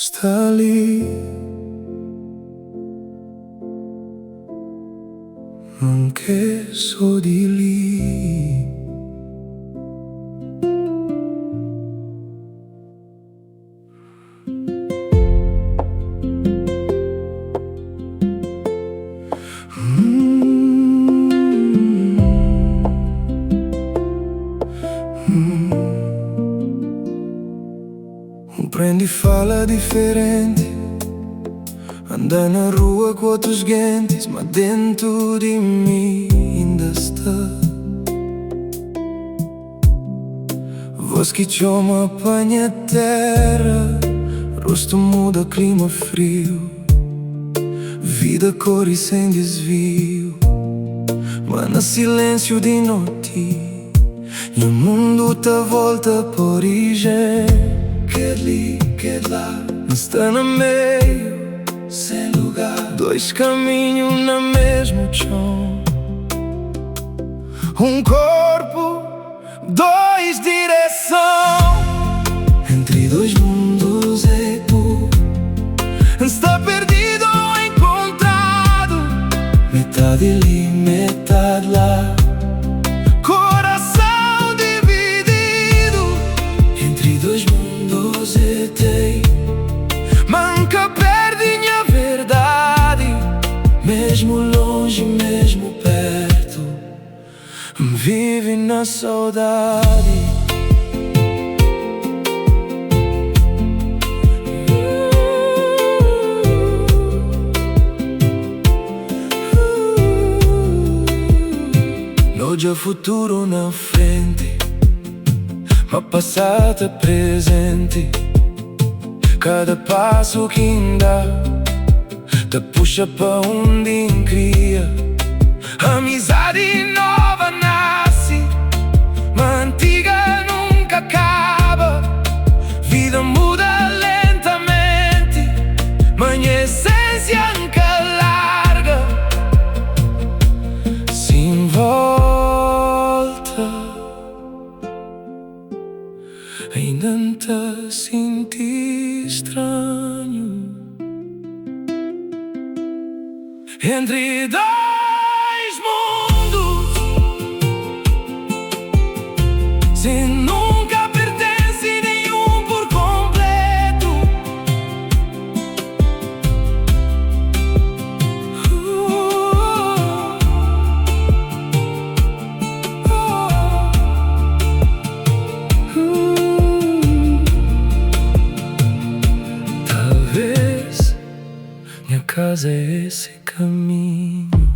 está ali, anche so di lì. Prendi fala diferente, anda na rua com outros gentes, mas dentro de mim ainda está voz que chama apanha terra, rosto muda, clima frio, vida cores sem desvio, mas no silêncio de noite e o mundo tá volta por origem. Quer ali, quer lá, está no meio, sem lugar. Dois caminhos no mesmo chão, um corpo, dois direção. Entre dois mundos é tu, está perdido ou encontrado, metade ali, metade lá. Coração dividido entre dois mundos. Manca perde a verdade, mesmo longe, mesmo perto, vive na saudade. Hoje é futuro na frente, mas passado é presente. Cada passo que dá te puxa pra onde cria. Amizade nova nasce, mas antiga nunca acaba. Vida muda lentamente, mas a essência nunca larga. Sem volta, ainda não te senti estranho entre dois mundos, se nunca pertence nenhum por completo. Talvez minha casa é esse caminho.